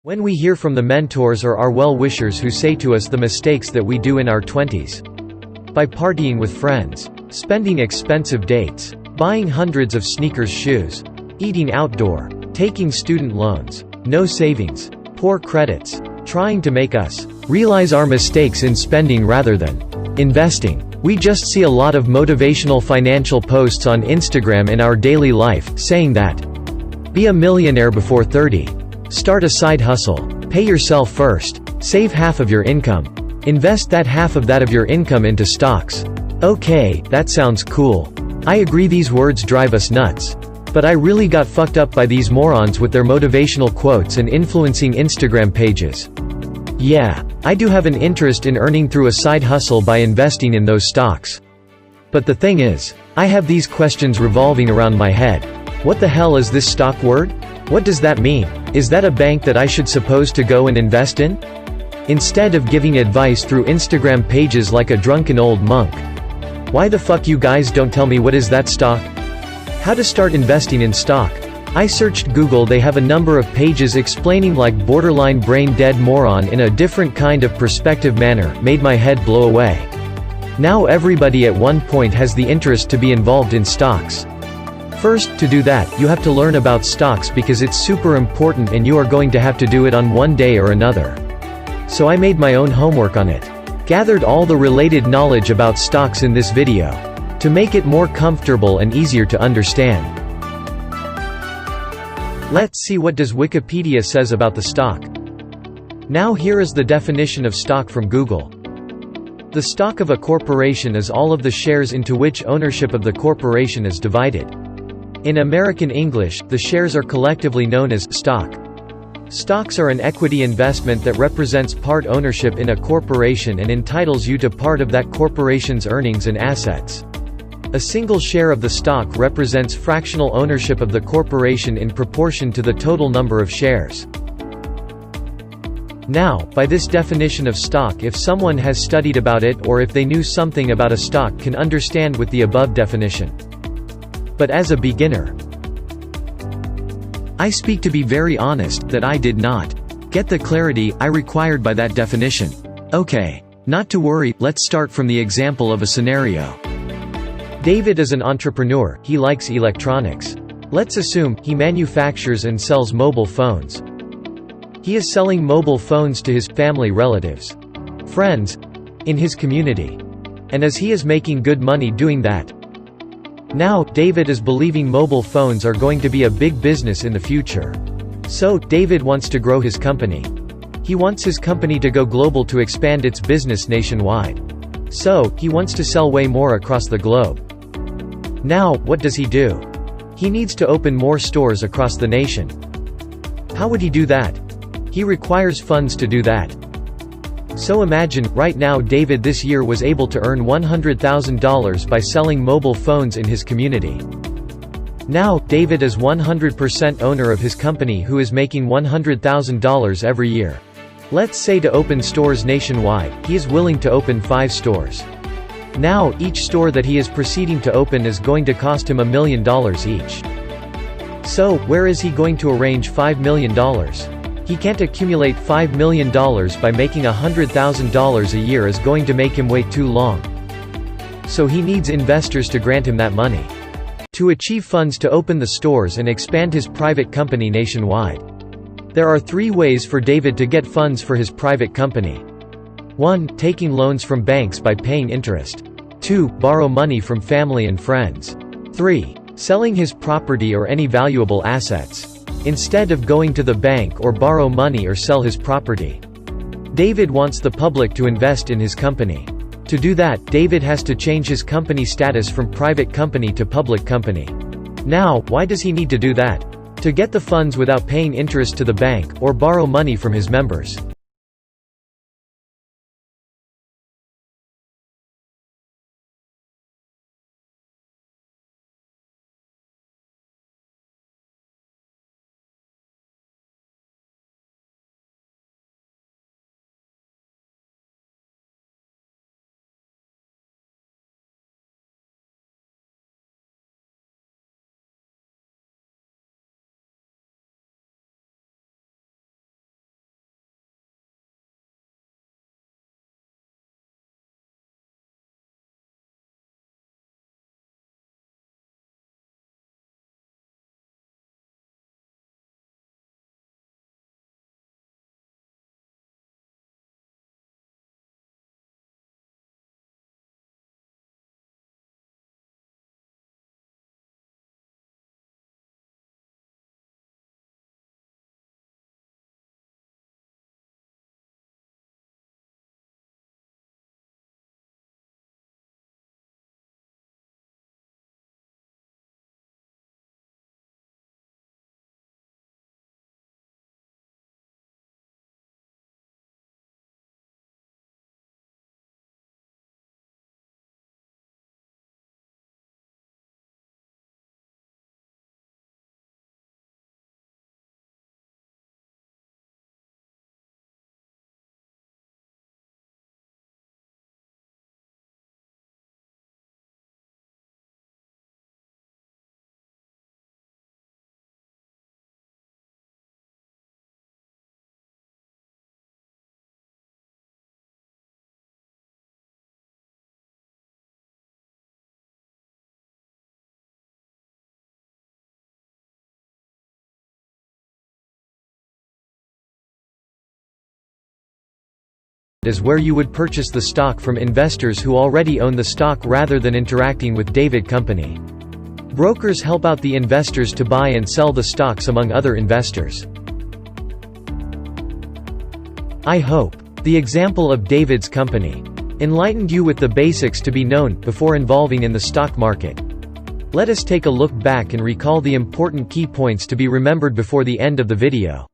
When we hear from the mentors or our well-wishers who say to us the mistakes that we do in our 20s. By partying with friends, spending expensive dates, buying hundreds of sneakers, shoes, eating outdoor, taking student loans, no savings, poor credits, trying to make us realize our mistakes in spending rather than investing. We just see a lot of motivational financial posts on Instagram in our daily life, saying that, be a millionaire before 30. Start a side hustle. Pay yourself first. Save half of your income. Invest that half of your income into stocks. Okay, that sounds cool. I agree these words drive us nuts. But I really got fucked up by these morons with their motivational quotes and influencing Instagram pages. Yeah, I do have an interest in earning through a side hustle by investing in those stocks. But the thing is, I have these questions revolving around my head. What the hell is this stock word? What does that mean? Is that a bank that I should suppose to go and invest in? Instead of giving advice through Instagram pages like a drunken old monk. Why the fuck you guys don't tell me what is that stock? How to start investing in stock? I searched Google, they have a number of pages explaining like borderline brain dead moron in a different kind of perspective manner, made my head blow away. Now everybody at one point has the interest to be involved in stocks. First, to do that, you have to learn about stocks because it's super important and you are going to have to do it on one day or another. So I made my own homework on it. Gathered all the related knowledge about stocks in this video. To make it more comfortable and easier to understand. Let's see what does Wikipedia says about the stock. Now here is the definition of stock from Google. The stock of a corporation is all of the shares into which ownership of the corporation is divided. In American English, the shares are collectively known as stock. Stocks are an equity investment that represents part ownership in a corporation and entitles you to part of that corporation's earnings and assets. A single share of the stock represents fractional ownership of the corporation in proportion to the total number of shares. Now, by this definition of stock, if someone has studied about it or if they knew something about a stock can understand with the above definition. But as a beginner, I speak to be very honest, that I did not get the clarity I required by that definition. Okay. Not to worry, let's start from the example of a scenario. David is an entrepreneur, he likes electronics. Let's assume, he manufactures and sells mobile phones. He is selling mobile phones to his family, relatives, friends, in his community. And as he is making good money doing that, now, David is believing mobile phones are going to be a big business in the future. So, David wants to grow his company. He wants his company to go global to expand its business nationwide. So, he wants to sell way more across the globe. Now, what does he do? He needs to open more stores across the nation. How would he do that? He requires funds to do that. So imagine, right now David this year was able to earn $100,000 by selling mobile phones in his community. Now, David is 100% owner of his company who is making $100,000 every year. Let's say to open stores nationwide, he is willing to open 5 stores. Now, each store that he is proceeding to open is going to cost him $1 million each. So, where is he going to arrange $5 million? He can't accumulate $5 million by making $100,000 a year, is going to make him wait too long. So he needs investors to grant him that money. To achieve funds to open the stores and expand his private company nationwide. There are 3 ways for David to get funds for his private company. 1. Taking loans from banks by paying interest. 2. Borrow money from family and friends. 3. Selling his property or any valuable assets. Instead of going to the bank or borrow money or sell his property. David wants the public to invest in his company. To do that, David has to change his company status from private company to public company. Now, why does he need to do that? To get the funds without paying interest to the bank, or borrow money from his members. is where you would purchase the stock from investors who already own the stock rather than interacting with David Company. Brokers help out the investors to buy and sell the stocks among other investors. I hope the example of David's company enlightened you with the basics to be known before involving in the stock market. Let us take a look back and recall the important key points to be remembered before the end of the video.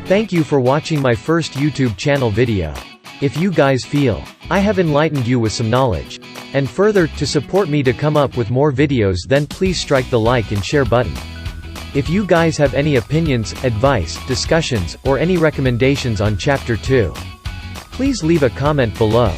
Thank you for watching my first YouTube channel video. If you guys feel I have enlightened you with some knowledge, and further, to support me to come up with more videos, then please strike the like and share button. If you guys have any opinions, advice, discussions, or any recommendations on Chapter 2, please leave a comment below.